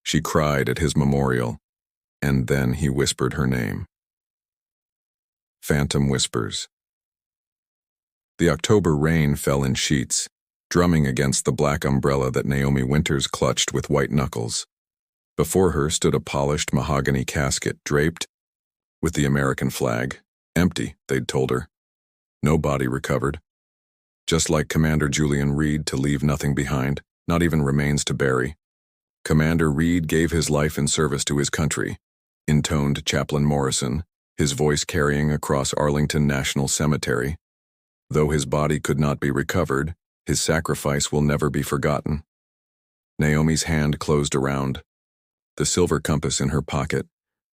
She cried at his memorial, and then he whispered her name. Phantom Whispers. The October rain fell in sheets, drumming against the black umbrella that Naomi Winters clutched with white knuckles. Before her stood a polished mahogany casket draped with the American flag. Empty, they'd told her. No body recovered. Just like Commander Julian Reed to leave nothing behind, not even remains to bury. Commander Reed gave his life in service to his country, intoned Chaplain Morrison, his voice carrying across Arlington National Cemetery. Though his body could not be recovered, his sacrifice will never be forgotten. Naomi's hand closed around the silver compass in her pocket.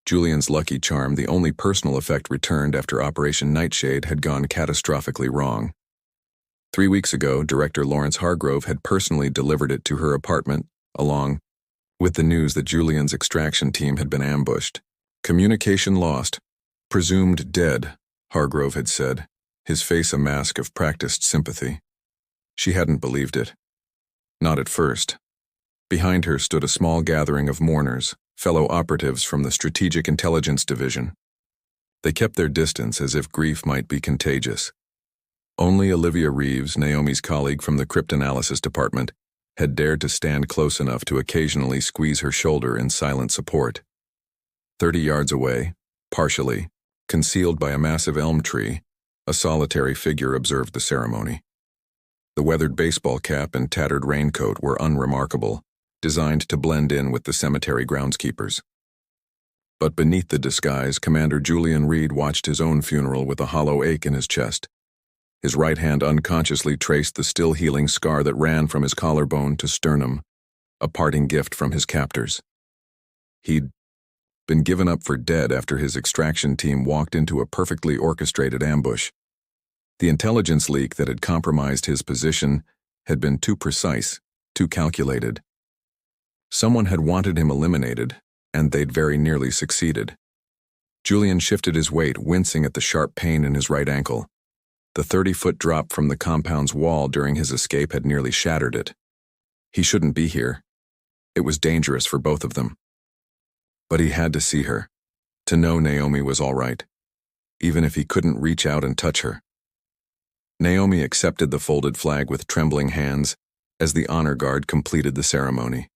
Julian's lucky charm, the only personal effect returned after Operation Nightshade had gone catastrophically wrong. 3 weeks ago, Director Lawrence Hargrove had personally delivered it to her apartment, along with the news that Julian's extraction team had been ambushed. Communication lost. Presumed dead, Hargrove had said, his face a mask of practiced sympathy. She hadn't believed it. Not at first. Behind her stood a small gathering of mourners, fellow operatives from the Strategic Intelligence Division. They kept their distance as if grief might be contagious. Only Olivia Reeves, Naomi's colleague from the Cryptanalysis Department, had dared to stand close enough to occasionally squeeze her shoulder in silent support. 30 yards away, partially, concealed by a massive elm tree, a solitary figure observed the ceremony. The weathered baseball cap and tattered raincoat were unremarkable, designed to blend in with the cemetery groundskeepers. But beneath the disguise, Commander Julian Reed watched his own funeral with a hollow ache in his chest. His right hand unconsciously traced the still-healing scar that ran from his collarbone to sternum, a parting gift from his captors. He'd been given up for dead after his extraction team walked into a perfectly orchestrated ambush. The intelligence leak that had compromised his position had been too precise, too calculated. Someone had wanted him eliminated, and they'd very nearly succeeded. Julian shifted his weight, wincing at the sharp pain in his right ankle. The 30-foot drop from the compound's wall during his escape had nearly shattered it. He shouldn't be here. It was dangerous for both of them. But he had to see her, to know Naomi was all right, even if he couldn't reach out and touch her. Naomi accepted the folded flag with trembling hands as the honor guard completed the ceremony.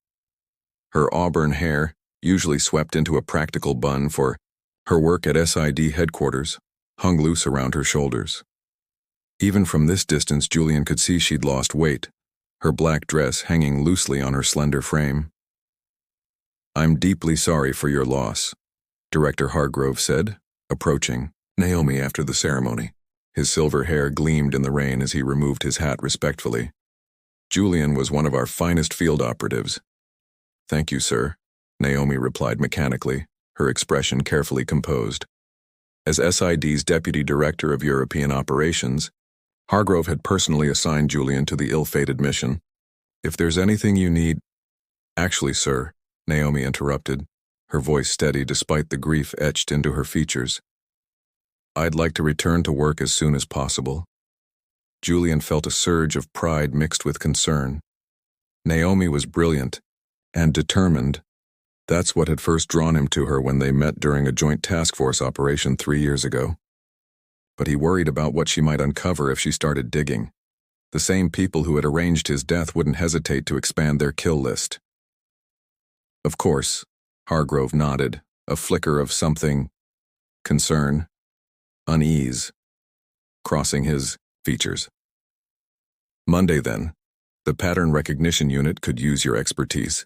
Her auburn hair, usually swept into a practical bun for her work at SID headquarters, hung loose around her shoulders. Even from this distance, Julian could see she'd lost weight, her black dress hanging loosely on her slender frame. "I'm deeply sorry for your loss," Director Hargrove said, approaching Naomi after the ceremony. His silver hair gleamed in the rain as he removed his hat respectfully. "Julian was one of our finest field operatives." "Thank you, sir," Naomi replied mechanically, her expression carefully composed. As SID's Deputy Director of European Operations, Hargrove had personally assigned Julian to the ill-fated mission. "If there's anything you need—" "Actually, sir," Naomi interrupted, her voice steady despite the grief etched into her features. "I'd like to return to work as soon as possible." Julian felt a surge of pride mixed with concern. Naomi was brilliant and determined. That's what had first drawn him to her when they met during a joint task force operation 3 years ago. But he worried about what she might uncover if she started digging. The same people who had arranged his death wouldn't hesitate to expand their kill list. "Of course," Hargrove nodded, a flicker of something, concern, unease, crossing his features. "Monday, then. The pattern recognition unit could use your expertise."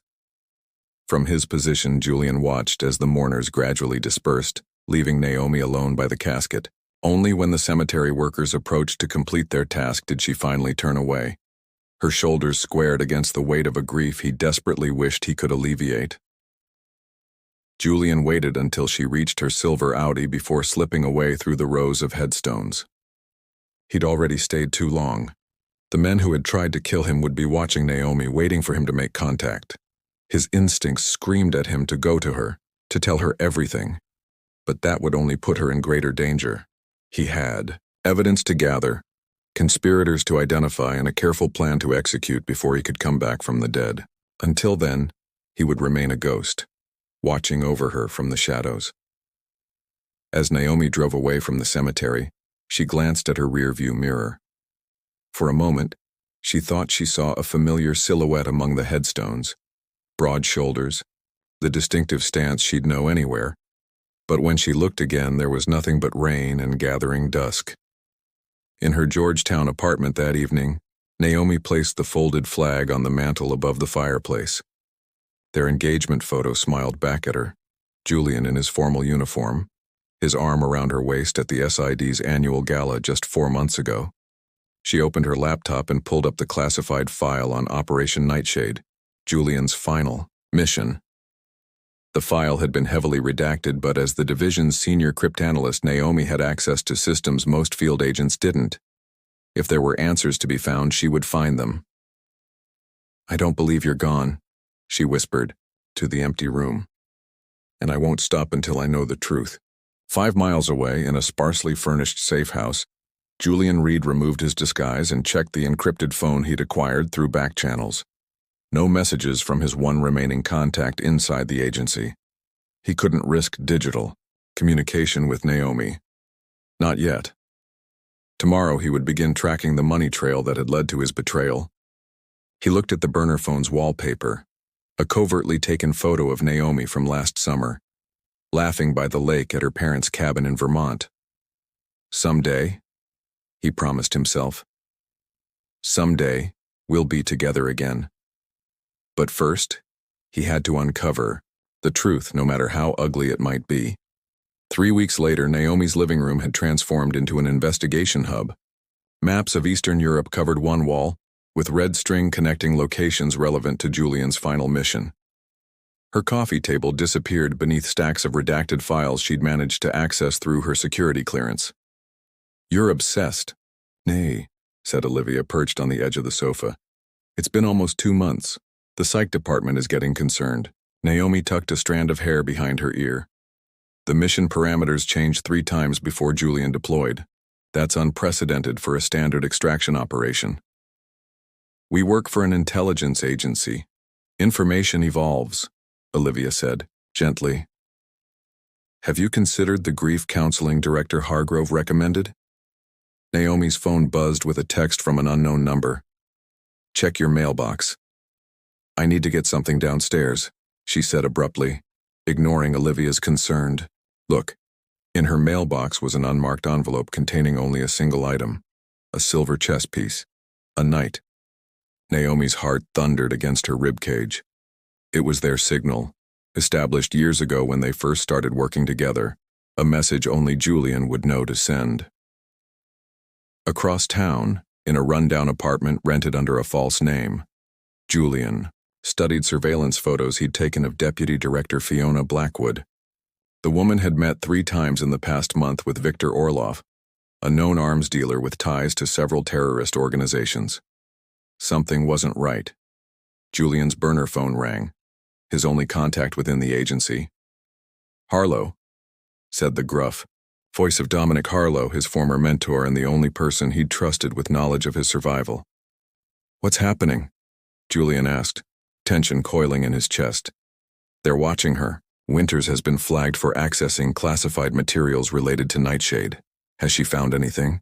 From his position, Julian watched as the mourners gradually dispersed, leaving Naomi alone by the casket. Only when the cemetery workers approached to complete their task did she finally turn away, her shoulders squared against the weight of a grief he desperately wished he could alleviate. Julian waited until she reached her silver Audi before slipping away through the rows of headstones. He'd already stayed too long. The men who had tried to kill him would be watching Naomi, waiting for him to make contact. His instincts screamed at him to go to her, to tell her everything. But that would only put her in greater danger. He had evidence to gather, conspirators to identify, and a careful plan to execute before he could come back from the dead. Until then, he would remain a ghost, watching over her from the shadows. As Naomi drove away from the cemetery, she glanced at her rearview mirror. For a moment, she thought she saw a familiar silhouette among the headstones, broad shoulders, the distinctive stance she'd know anywhere. But when she looked again, there was nothing but rain and gathering dusk. In her Georgetown apartment that evening, Naomi placed the folded flag on the mantel above the fireplace. Their engagement photo smiled back at her, Julian in his formal uniform, his arm around her waist at the SID's annual gala just 4 months ago. She opened her laptop and pulled up the classified file on Operation Nightshade, Julian's final mission. The file had been heavily redacted, but as the division's senior cryptanalyst, Naomi had access to systems most field agents didn't. If there were answers to be found, she would find them. "I don't believe you're gone," she whispered to the empty room. "And I won't stop until I know the truth." 5 miles away, in a sparsely furnished safe house, Julian Reed removed his disguise and checked the encrypted phone he'd acquired through back channels. No messages from his one remaining contact inside the agency. He couldn't risk digital communication with Naomi. Not yet. Tomorrow he would begin tracking the money trail that had led to his betrayal. He looked at the burner phone's wallpaper, a covertly taken photo of Naomi from last summer, laughing by the lake at her parents' cabin in Vermont. Someday, he promised himself, someday we'll be together again. But first, he had to uncover the truth, no matter how ugly it might be. 3 weeks later, Naomi's living room had transformed into an investigation hub. Maps of Eastern Europe covered one wall, with red string connecting locations relevant to Julian's final mission. Her coffee table disappeared beneath stacks of redacted files she'd managed to access through her security clearance. "You're obsessed." "Nay," said Olivia, perched on the edge of the sofa. "It's been almost 2 months. The psych department is getting concerned." Naomi tucked a strand of hair behind her ear. "The mission parameters changed 3 times before Julian deployed. That's unprecedented for a standard extraction operation." "We work for an intelligence agency. Information evolves," Olivia said, gently. "Have you considered the grief counseling Director Hargrove recommended?" Naomi's phone buzzed with a text from an unknown number. "Check your mailbox." "I need to get something downstairs," she said abruptly, ignoring Olivia's concerned look. In her mailbox was an unmarked envelope containing only a single item, a silver chess piece, a knight. Naomi's heart thundered against her ribcage. It was their signal, established years ago when they first started working together, a message only Julian would know to send. Across town, in a rundown apartment rented under a false name, Julian studied surveillance photos he'd taken of Deputy Director Fiona Blackwood. The woman had met 3 times in the past month with Victor Orloff, a known arms dealer with ties to several terrorist organizations. Something wasn't right. Julian's burner phone rang, his only contact within the agency. "Harlow," said the gruff voice of Dominic Harlow, his former mentor and the only person he'd trusted with knowledge of his survival. "What's happening?" Julian asked, tension coiling in his chest. "They're watching her. Winters has been flagged for accessing classified materials related to Nightshade. Has she found anything?"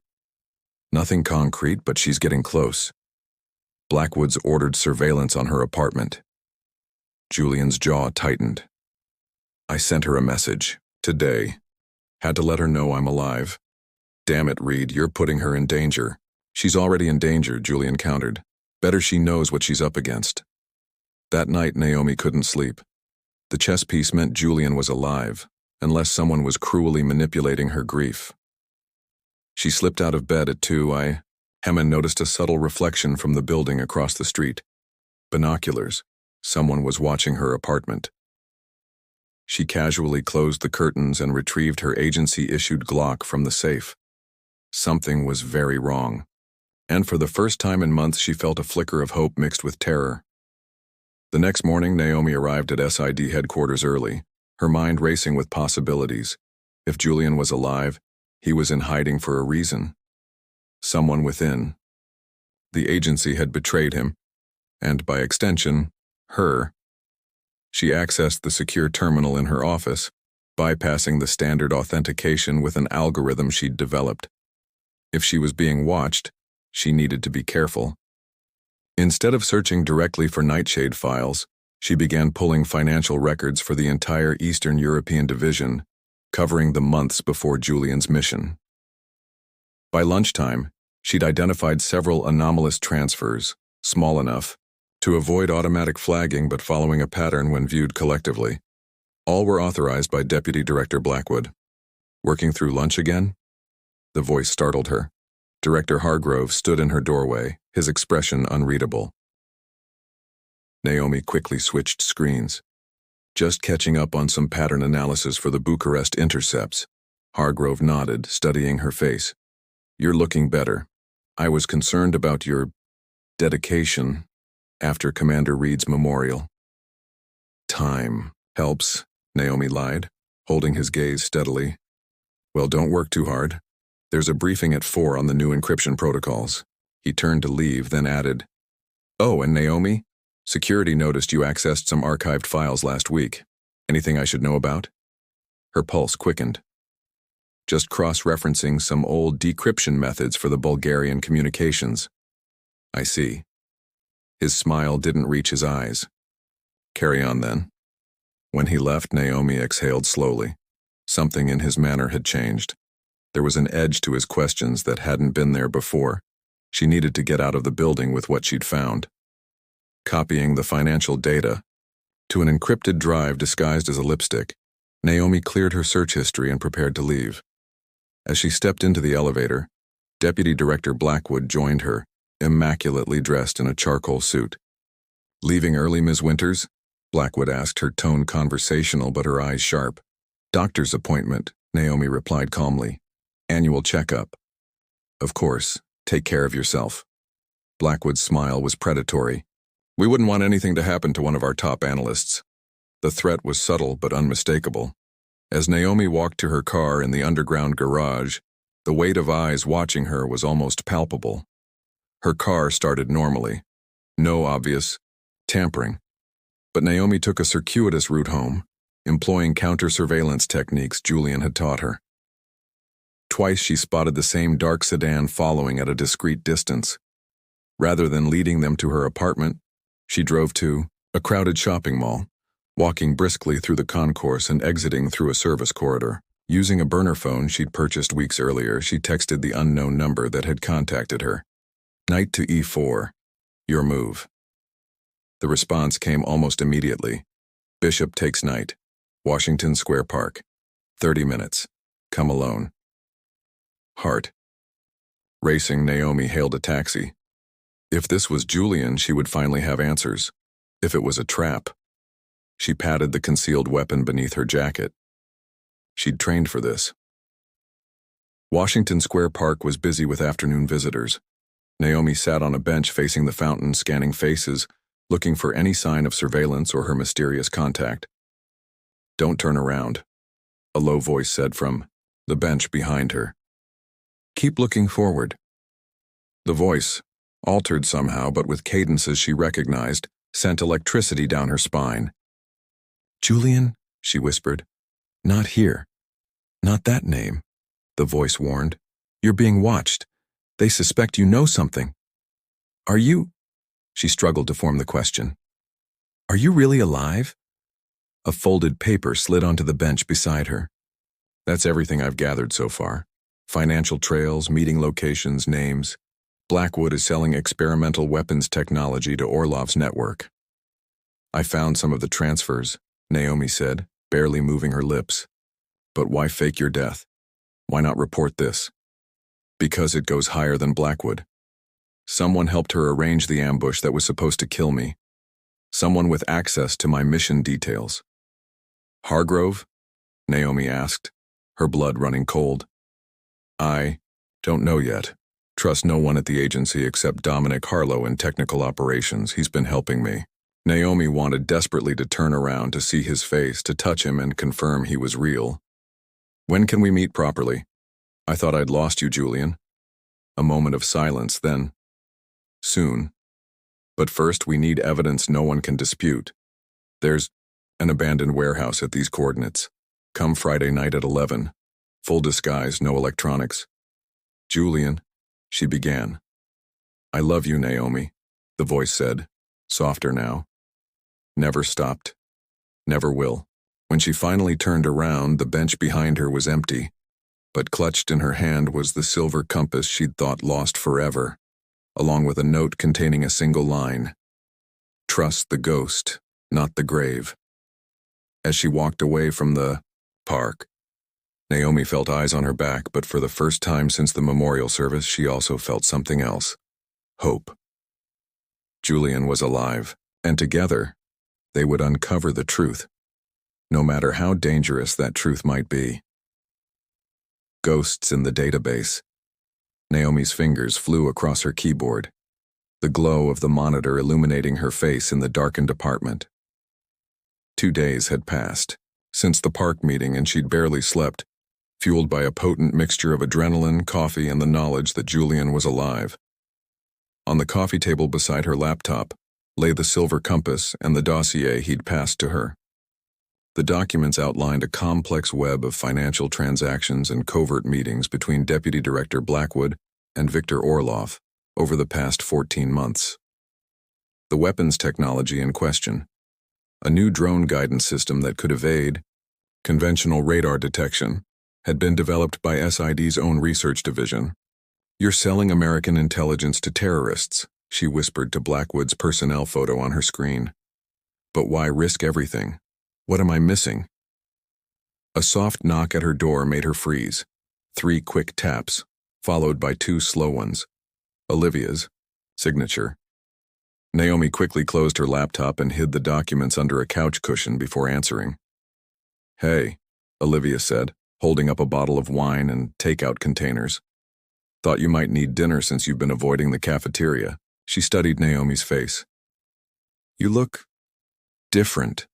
"Nothing concrete, but she's getting close. Blackwood's ordered surveillance on her apartment." Julian's jaw tightened. "I sent her a message, today. Had to let her know I'm alive." "Damn it, Reed, you're putting her in danger." "She's already in danger," Julian countered. "Better she knows what she's up against." That night, Naomi couldn't sleep. The chess piece meant Julian was alive, unless someone was cruelly manipulating her grief. She slipped out of bed at 2 a.m. and noticed a subtle reflection from the building across the street. Binoculars. Someone was watching her apartment. She casually closed the curtains and retrieved her agency-issued Glock from the safe. Something was very wrong. And for the first time in months, she felt a flicker of hope mixed with terror. The next morning, Naomi arrived at SID headquarters early, her mind racing with possibilities. If Julian was alive, he was in hiding for a reason. Someone within. The agency had betrayed him, and by extension, her. She accessed the secure terminal in her office, bypassing the standard authentication with an algorithm she'd developed. If she was being watched, she needed to be careful. Instead of searching directly for Nightshade files, she began pulling financial records for the entire Eastern European division, covering the months before Julian's mission. By lunchtime, she'd identified several anomalous transfers, small enough to avoid automatic flagging but following a pattern when viewed collectively. All were authorized by Deputy Director Blackwood. Working through lunch again? The voice startled her. Director Hargrove stood in her doorway, his expression unreadable. Naomi quickly switched screens. Just catching up on some pattern analysis for the Bucharest intercepts. Hargrove nodded, studying her face. You're looking better. I was concerned about your dedication after Commander Reed's memorial. Time helps, Naomi lied, holding his gaze steadily. Well, don't work too hard. There's a briefing at 4 on the new encryption protocols. He turned to leave, then added, Oh, and Naomi, security noticed you accessed some archived files last week. Anything I should know about? Her pulse quickened. Just cross-referencing some old decryption methods for the Bulgarian communications. I see. His smile didn't reach his eyes. Carry on then. When he left, Naomi exhaled slowly. Something in his manner had changed. There was an edge to his questions that hadn't been there before. She needed to get out of the building with what she'd found. Copying the financial data to an encrypted drive disguised as a lipstick, Naomi cleared her search history and prepared to leave. As she stepped into the elevator, Deputy Director Blackwood joined her, immaculately dressed in a charcoal suit. Leaving early, Ms. Winters? Blackwood asked, her tone conversational but her eyes sharp. Doctor's appointment, Naomi replied calmly. Annual checkup. Of course, take care of yourself. Blackwood's smile was predatory. We wouldn't want anything to happen to one of our top analysts. The threat was subtle but unmistakable. As Naomi walked to her car in the underground garage, the weight of eyes watching her was almost palpable. Her car started normally. No obvious tampering. But Naomi took a circuitous route home, employing counter-surveillance techniques Julian had taught her. Twice she spotted the same dark sedan following at a discreet distance. Rather than leading them to her apartment, she drove to a crowded shopping mall, walking briskly through the concourse and exiting through a service corridor. Using a burner phone she'd purchased weeks earlier, she texted the unknown number that had contacted her. Knight to E4. Your move. The response came almost immediately. Bishop takes knight. Washington Square Park. 30 minutes. Come alone. Heart. Racing, Naomi hailed a taxi. If this was Julian, she would finally have answers. If it was a trap. She patted the concealed weapon beneath her jacket. She'd trained for this. Washington Square Park was busy with afternoon visitors. Naomi sat on a bench facing the fountain, scanning faces, looking for any sign of surveillance or her mysterious contact. Don't turn around, a low voice said from the bench behind her. Keep looking forward. The voice, altered somehow but with cadences she recognized, sent electricity down her spine. Julian, she whispered. Not here. Not that name, the voice warned. You're being watched. They suspect you know something. Are you? She struggled to form the question. Are you really alive? A folded paper slid onto the bench beside her. That's everything I've gathered so far. Financial trails, meeting locations, names. Blackwood is selling experimental weapons technology to Orlov's network. I found some of the transfers, Naomi said, barely moving her lips. But why fake your death? Why not report this? Because it goes higher than Blackwood. Someone helped her arrange the ambush that was supposed to kill me. Someone with access to my mission details. Hargrove? Naomi asked, her blood running cold. I don't know yet. Trust no one at the agency except Dominic Harlow in technical operations. He's been helping me. Naomi wanted desperately to turn around to see his face, to touch him and confirm he was real. When can we meet properly? I thought I'd lost you, Julian. A moment of silence, then. Soon. But first we need evidence no one can dispute. There's An abandoned warehouse at these coordinates. Come Friday night at 11. Full disguise, no electronics. Julian, she began. I love you, Naomi, the voice said, softer now. Never stopped. Never will. When she finally turned around, the bench behind her was empty, but clutched in her hand was the silver compass she'd thought lost forever, along with a note containing a single line. Trust the ghost, not the grave. As she walked away from the park, Naomi felt eyes on her back, but for the first time since the memorial service, she also felt something else. Hope. Julian was alive, and together, they would uncover the truth, no matter how dangerous that truth might be. Ghosts in the database. Naomi's fingers flew across her keyboard, the glow of the monitor illuminating her face in the darkened apartment. 2 days had passed since the park meeting, and she'd barely slept, fueled by a potent mixture of adrenaline, coffee, and the knowledge that Julian was alive. On the coffee table beside her laptop lay the silver compass and the dossier he'd passed to her. The documents outlined a complex web of financial transactions and covert meetings between Deputy Director Blackwood and Victor Orloff over the past 14 months. The weapons technology in question, a new drone guidance system that could evade conventional radar detection, had been developed by SID's own research division. You're selling American intelligence to terrorists, she whispered to Blackwood's personnel photo on her screen. But why risk everything? What am I missing? A soft knock at her door made her freeze. 3 quick taps, followed by 2 slow ones. Olivia's signature. Naomi quickly closed her laptop and hid the documents under a couch cushion before answering. Hey, Olivia said, holding up a bottle of wine and takeout containers. Thought you might need dinner since you've been avoiding the cafeteria. She studied Naomi's face. You look different.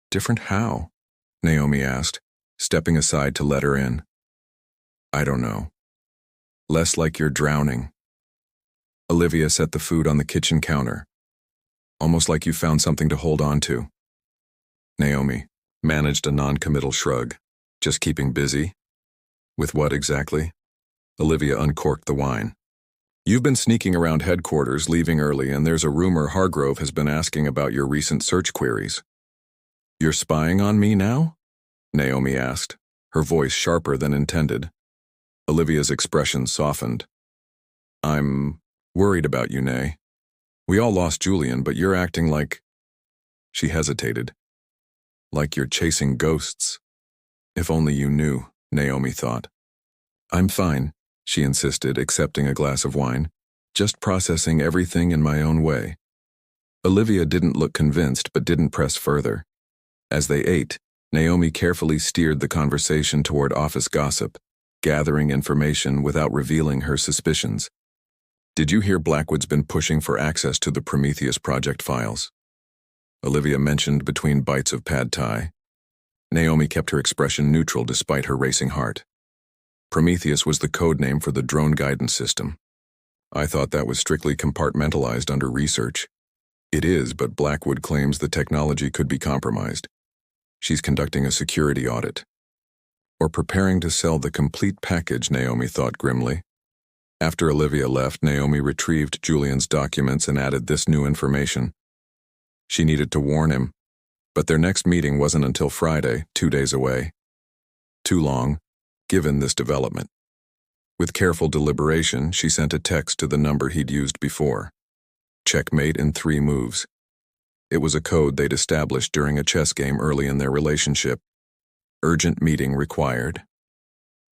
Different how? Naomi asked, stepping aside to let her in. I don't know. Less like you're drowning. Olivia set the food on the kitchen counter. Almost like you found something to hold on to. Naomi managed a non-committal shrug. Just keeping busy? With what exactly? Olivia uncorked the wine. You've been sneaking around headquarters, leaving early, and there's a rumor Hargrove has been asking about your recent search queries. You're spying on me now? Naomi asked, her voice sharper than intended. Olivia's expression softened. I'm worried about you, Nay. We all lost Julian, but you're acting like... She hesitated. Like you're chasing ghosts. If only you knew, Naomi thought. I'm fine, she insisted, accepting a glass of wine, just processing everything in my own way. Olivia didn't look convinced, but didn't press further. As they ate, Naomi carefully steered the conversation toward office gossip, gathering information without revealing her suspicions. Did you hear Blackwood's been pushing for access to the Prometheus project files? Olivia mentioned between bites of pad thai. Naomi kept her expression neutral despite her racing heart. Prometheus was the code name for the drone guidance system. I thought that was strictly compartmentalized under research. It is, but Blackwood claims the technology could be compromised. She's conducting a security audit. Or preparing to sell the complete package, Naomi thought grimly. After Olivia left, Naomi retrieved Julian's documents and added this new information. She needed to warn him, but their next meeting wasn't until Friday, 2 days away. Too long, given this development. With careful deliberation, she sent a text to the number he'd used before. Checkmate in 3 moves. It was a code they'd established during a chess game early in their relationship. Urgent meeting required.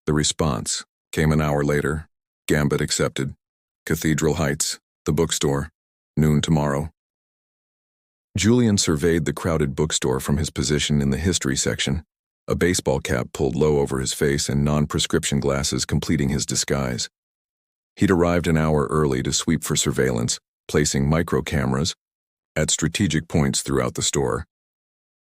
The response came an hour later. Gambit accepted. Cathedral Heights, the bookstore, noon tomorrow. Julian surveyed the crowded bookstore from his position in the history section, a baseball cap pulled low over his face and non-prescription glasses completing his disguise. He'd arrived an hour early to sweep for surveillance, placing micro-cameras at strategic points throughout the store.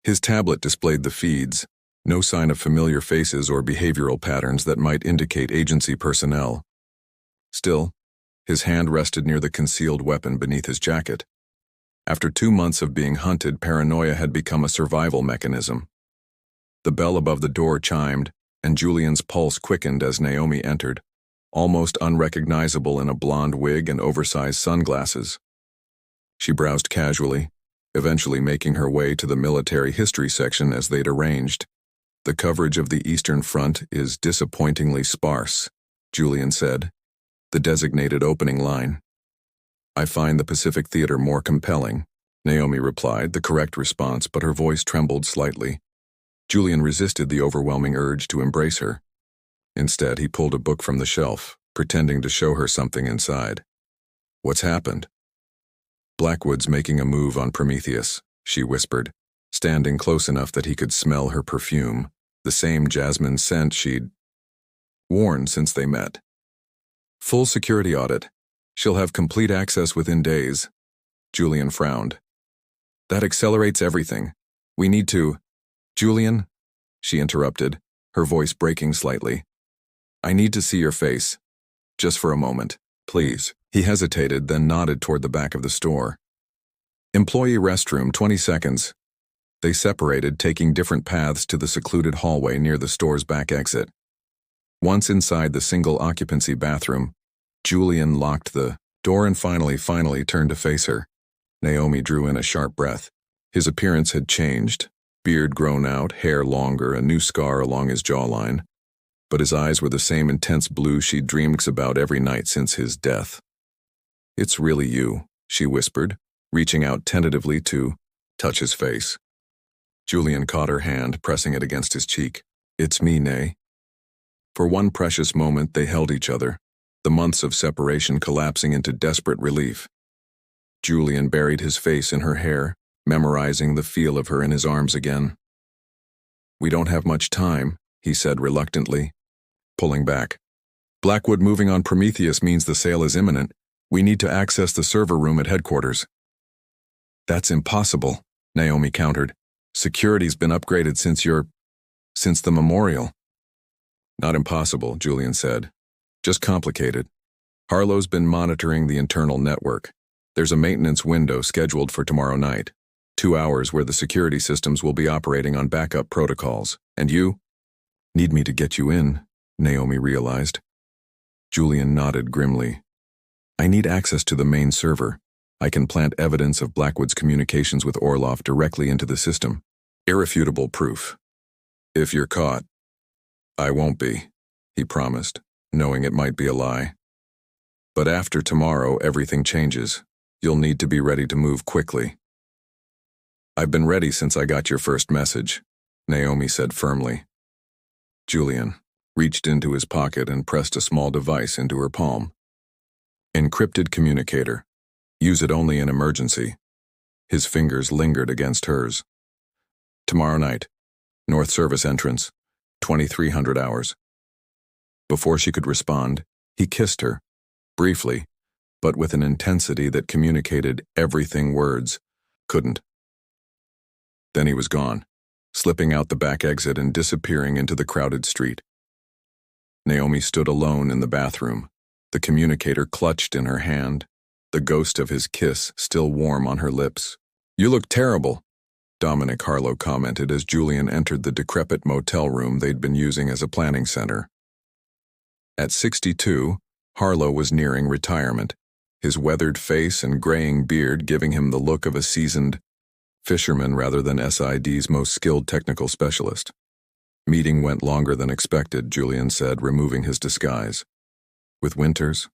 His tablet displayed the feeds, no sign of familiar faces or behavioral patterns that might indicate agency personnel. Still, his hand rested near the concealed weapon beneath his jacket. After 2 months of being hunted, paranoia had become a survival mechanism. The bell above the door chimed, and Julian's pulse quickened as Naomi entered, almost unrecognizable in a blonde wig and oversized sunglasses. She browsed casually, eventually making her way to the military history section as they'd arranged. "The coverage of the Eastern Front is disappointingly sparse," Julian said, the designated opening line. "I find the Pacific Theater more compelling," Naomi replied, the correct response, but her voice trembled slightly. Julian resisted the overwhelming urge to embrace her. Instead, he pulled a book from the shelf, pretending to show her something inside. "What's happened?" "Blackwood's making a move on Prometheus," she whispered, standing close enough that he could smell her perfume, the same jasmine scent she'd worn since they met. "Full security audit. She'll have complete access within days." Julian frowned. "That accelerates everything. We need to—" "Julian," she interrupted, her voice breaking slightly. "I need to see your face. Just for a moment, please." He hesitated, then nodded toward the back of the store. "Employee restroom, 20 seconds. They separated, taking different paths to the secluded hallway near the store's back exit. Once inside the single-occupancy bathroom, Julian locked the door and finally turned to face her. Naomi drew in a sharp breath. His appearance had changed, beard grown out, hair longer, a new scar along his jawline. But his eyes were the same intense blue she'd dreamed about every night since his death. "It's really you," she whispered, reaching out tentatively to touch his face. Julian caught her hand, pressing it against his cheek. "It's me, Nay." For one precious moment they held each other, the months of separation collapsing into desperate relief. Julian buried his face in her hair, memorizing the feel of her in his arms again. "We don't have much time," he said reluctantly, pulling back. "Blackwood moving on Prometheus means the sale is imminent. We need to access the server room at headquarters." "That's impossible," Naomi countered. "Security's been upgraded since the memorial." "Not impossible," Julian said. "Just complicated. Harlow's been monitoring the internal network. There's a maintenance window scheduled for tomorrow night. 2 hours where the security systems will be operating on backup protocols. And you need me to get you in," Naomi realized. Julian nodded grimly. "I need access to the main server. I can plant evidence of Blackwood's communications with Orloff directly into the system. Irrefutable proof. If you're caught." "I won't be," he promised, knowing it might be a lie. "But after tomorrow, everything changes. You'll need to be ready to move quickly." "I've been ready since I got your first message," Naomi said firmly. Julian reached into his pocket and pressed a small device into her palm. "Encrypted communicator. Use it only in emergency." His fingers lingered against hers. "Tomorrow night. North Service entrance. 2300 hours." Before she could respond, he kissed her, briefly, but with an intensity that communicated everything words couldn't. Then he was gone, slipping out the back exit and disappearing into the crowded street. Naomi stood alone in the bathroom, the communicator clutched in her hand, the ghost of his kiss still warm on her lips. "You look terrible," Dominic Harlow commented as Julian entered the decrepit motel room they'd been using as a planning center. At 62, Harlow was nearing retirement, his weathered face and graying beard giving him the look of a seasoned fisherman rather than SID's most skilled technical specialist. "Meeting went longer than expected," Julian said, removing his disguise. "With Winters?"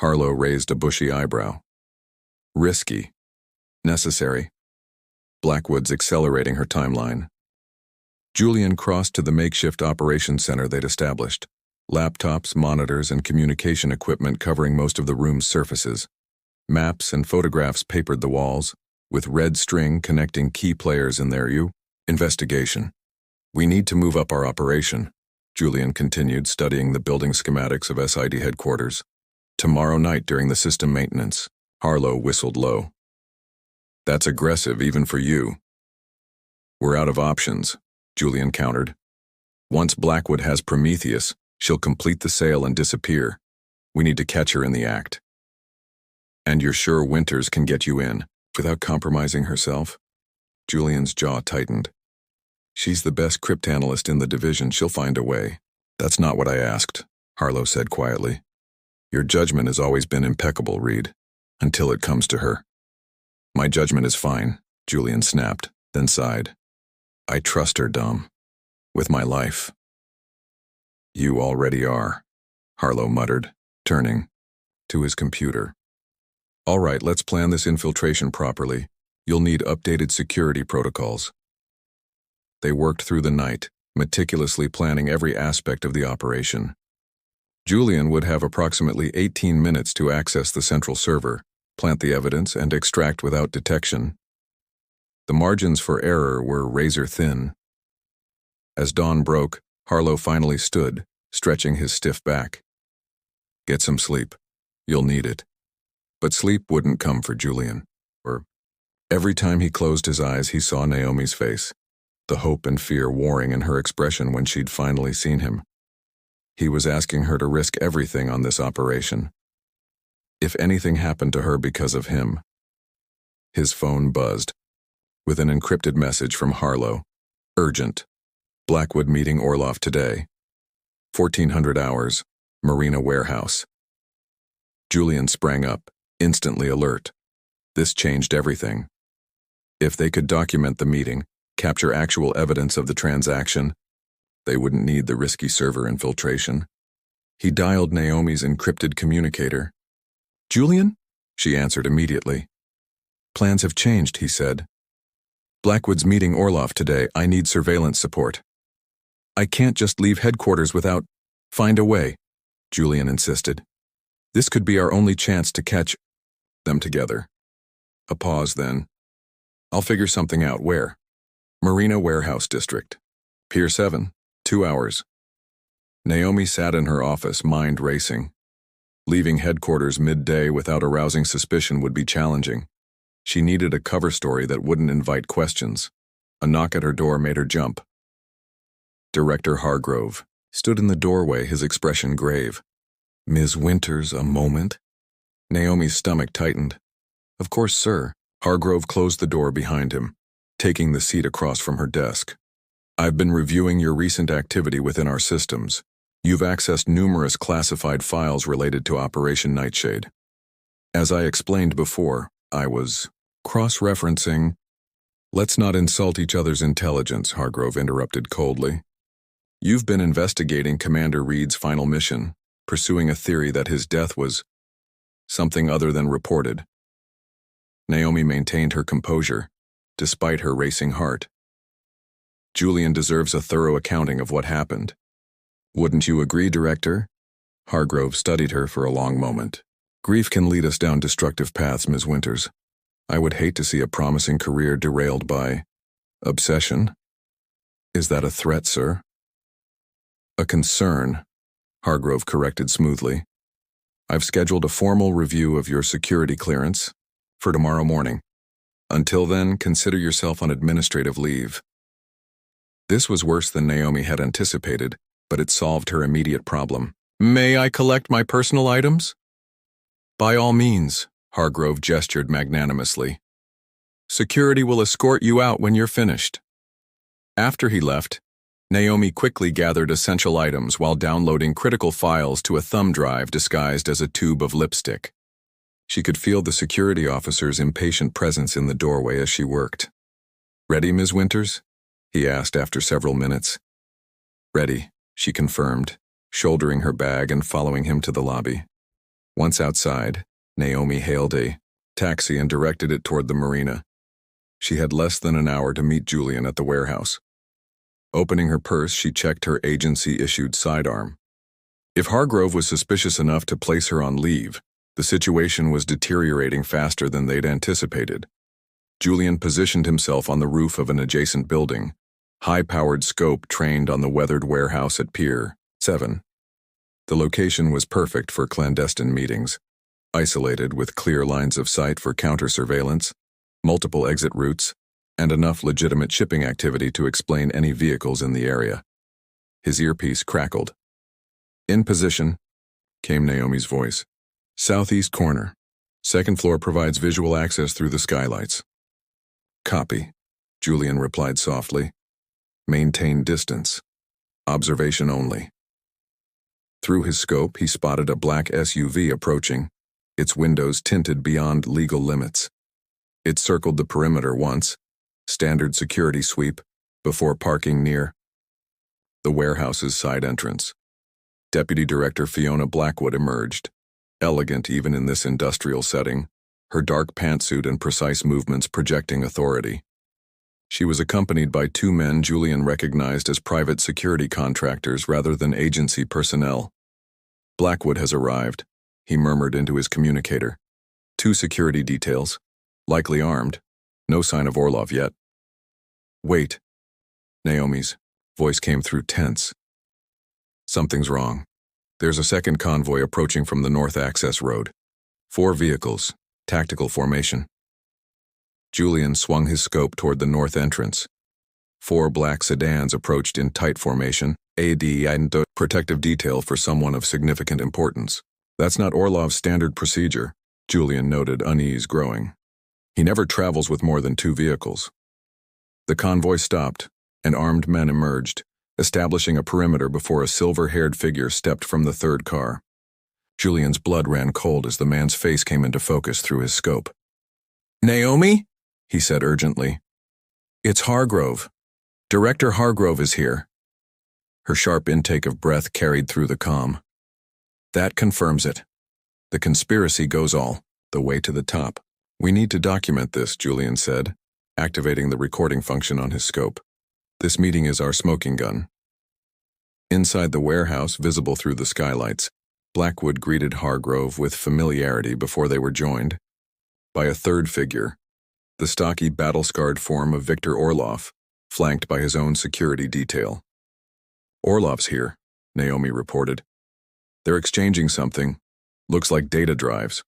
Harlow raised a bushy eyebrow. "Risky. Necessary. Blackwood's accelerating her timeline." Julian crossed to the makeshift operations center they'd established. Laptops, monitors, and communication equipment covering most of the room's surfaces. Maps and photographs papered the walls, with red string connecting key players in their investigation. "We need to move up our operation," Julian continued, studying the building schematics of SID headquarters. "Tomorrow night during the system maintenance." Harlow whistled low. "That's aggressive even for you." "We're out of options," Julian countered. "Once Blackwood has Prometheus, she'll complete the sale and disappear. We need to catch her in the act." "And you're sure Winters can get you in?" Without compromising herself? Julian's jaw tightened. She's the best cryptanalyst in the division. She'll find a way. That's not what I asked, Harlow said quietly. Your judgment has always been impeccable, Reed, until it comes to her. My judgment is fine, Julian snapped, then sighed. I trust her, Dom. With my life. You already are, Harlow muttered, turning to his computer. All right, let's plan this infiltration properly. You'll need updated security protocols. They worked through the night, meticulously planning every aspect of the operation. Julian would have approximately 18 minutes to access the central server, plant the evidence, and extract without detection. The margins for error were razor thin. As dawn broke, Harlow finally stood, stretching his stiff back. Get some sleep. You'll need it. But sleep wouldn't come for Julian. Every time he closed his eyes, he saw Naomi's face, the hope and fear warring in her expression when she'd finally seen him. He was asking her to risk everything on this operation. If anything happened to her because of him. His phone buzzed, with an encrypted message from Harlow. Urgent. Blackwood meeting Orloff today. 1400 hours. Marina warehouse. Julian sprang up, instantly alert. This changed everything. If they could document the meeting, capture actual evidence of the transaction, they wouldn't need the risky server infiltration. He dialed Naomi's encrypted communicator. Julian? She answered immediately. Plans have changed, he said. Blackwood's meeting Orloff today. I need surveillance support. I can't just leave headquarters without... Find a way, Julian insisted. This could be our only chance to catch them together. A pause then. I'll figure something out. Where? Marina Warehouse District. Pier 7, 2 hours. Naomi sat in her office, mind racing. Leaving headquarters midday without arousing suspicion would be challenging. She needed a cover story that wouldn't invite questions. A knock at her door made her jump. Director Hargrove stood in the doorway, his expression grave. Ms. Winters, a moment? Naomi's stomach tightened. Of course, sir. Hargrove closed the door behind him, taking the seat across from her desk. I've been reviewing your recent activity within our systems. You've accessed numerous classified files related to Operation Nightshade. As I explained before, I was cross-referencing. Let's not insult each other's intelligence, Hargrove interrupted coldly. You've been investigating Commander Reed's final mission, pursuing a theory that his death was something other than reported. Naomi maintained her composure, despite her racing heart. Julian deserves a thorough accounting of what happened. Wouldn't you agree, Director? Hargrove studied her for a long moment. Grief can lead us down destructive paths, Ms. Winters. I would hate to see a promising career derailed by obsession. Is that a threat, sir? A concern, Hargrove corrected smoothly. I've scheduled a formal review of your security clearance for tomorrow morning. Until then, consider yourself on administrative leave. This was worse than Naomi had anticipated, but it solved her immediate problem. May I collect my personal items? By all means, Hargrove gestured magnanimously. Security will escort you out when you're finished. After he left, Naomi quickly gathered essential items while downloading critical files to a thumb drive disguised as a tube of lipstick. She could feel the security officer's impatient presence in the doorway as she worked. Ready, Ms. Winters? He asked after several minutes. Ready, she confirmed, shouldering her bag and following him to the lobby. Once outside, Naomi hailed a taxi and directed it toward the marina. She had less than an hour to meet Julian at the warehouse. Opening her purse, she checked her agency-issued sidearm. If Hargrove was suspicious enough to place her on leave, the situation was deteriorating faster than they'd anticipated. Julian positioned himself on the roof of an adjacent building, high-powered scope trained on the weathered warehouse at Pier 7. The location was perfect for clandestine meetings, isolated with clear lines of sight for counter-surveillance, multiple exit routes, and enough legitimate shipping activity to explain any vehicles in the area. His earpiece crackled. In position, came Naomi's voice. Southeast corner. Second floor provides visual access through the skylights. Copy, Julian replied softly. Maintain distance. Observation only. Through his scope, he spotted a black SUV approaching, its windows tinted beyond legal limits. It circled the perimeter once, standard security sweep, before parking near the warehouse's side entrance. Deputy Director Fiona Blackwood emerged, elegant even in this industrial setting, her dark pantsuit and precise movements projecting authority. She was accompanied by two men Julian recognized as private security contractors rather than agency personnel. Blackwood has arrived, he murmured into his communicator. 2 security details, likely armed. No sign of Orlov yet. Wait. Naomi's voice came through tense. Something's wrong. There's a second convoy approaching from the north access road. 4 vehicles, tactical formation. Julian swung his scope toward the north entrance. 4 black sedans approached in tight formation, and protective detail for someone of significant importance. That's not Orlov's standard procedure, Julian noted, unease growing. He never travels with more than 2 vehicles. The convoy stopped, and armed men emerged, establishing a perimeter before a silver-haired figure stepped from the third car. Julian's blood ran cold as the man's face came into focus through his scope. Naomi? He said urgently. It's Hargrove. Director Hargrove is here. Her sharp intake of breath carried through the comm. That confirms it. The conspiracy goes all the way to the top. We need to document this, Julian said, activating the recording function on his scope. This meeting is our smoking gun. Inside the warehouse, visible through the skylights, Blackwood greeted Hargrove with familiarity before they were joined by a third figure, the stocky, battle-scarred form of Victor Orlov, flanked by his own security detail. Orlov's here, Naomi reported. They're exchanging something. Looks like data drives.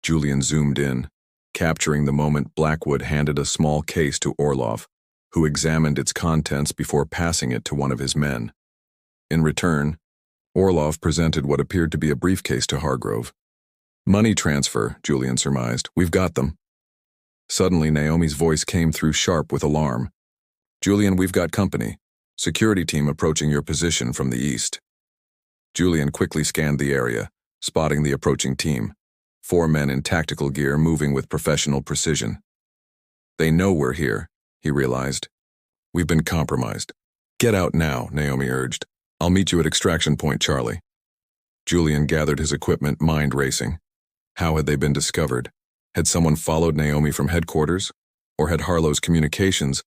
Julian zoomed in, capturing the moment Blackwood handed a small case to Orlov, who examined its contents before passing it to one of his men. In return, Orlov presented what appeared to be a briefcase to Hargrove. Money transfer, Julian surmised. We've got them. Suddenly, Naomi's voice came through sharp with alarm. Julian, we've got company. Security team approaching your position from the east. Julian quickly scanned the area, spotting the approaching team. 4 men in tactical gear moving with professional precision. They know we're here, he realized. We've been compromised. Get out now, Naomi urged. I'll meet you at extraction point, Charlie. Julian gathered his equipment, mind racing. How had they been discovered? Had someone followed Naomi from headquarters? Or had Harlow's communications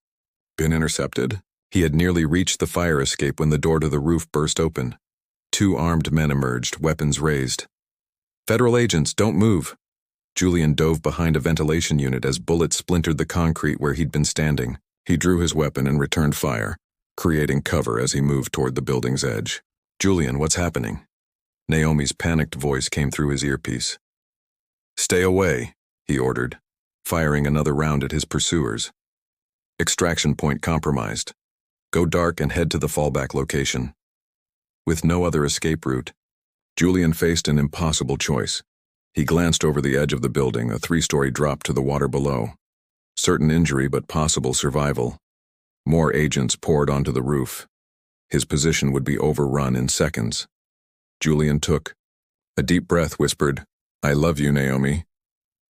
been intercepted? He had nearly reached the fire escape when the door to the roof burst open. 2 armed men emerged, weapons raised. Federal agents, don't move. Julian dove behind a ventilation unit as bullets splintered the concrete where he'd been standing. He drew his weapon and returned fire, creating cover as he moved toward the building's edge. Julian, what's happening? Naomi's panicked voice came through his earpiece. Stay away, he ordered, firing another round at his pursuers. Extraction point compromised. Go dark and head to the fallback location. With no other escape route, Julian faced an impossible choice. He glanced over the edge of the building, a 3-story drop to the water below. Certain injury but possible survival. More agents poured onto the roof. His position would be overrun in seconds. Julian took a deep breath, whispered, I love you, Naomi,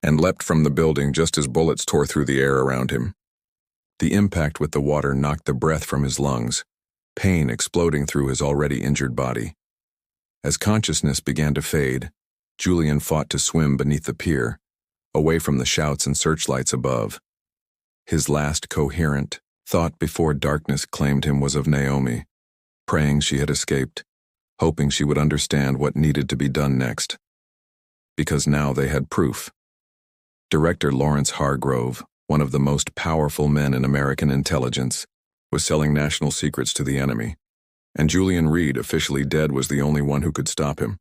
and leapt from the building just as bullets tore through the air around him. The impact with the water knocked the breath from his lungs, pain exploding through his already injured body. As consciousness began to fade, Julian fought to swim beneath the pier, away from the shouts and searchlights above. His last coherent thought before darkness claimed him was of Naomi, praying she had escaped, hoping she would understand what needed to be done next. Because now they had proof. Director Lawrence Hargrove, one of the most powerful men in American intelligence, was selling national secrets to the enemy, and Julian Reed, officially dead, was the only one who could stop him.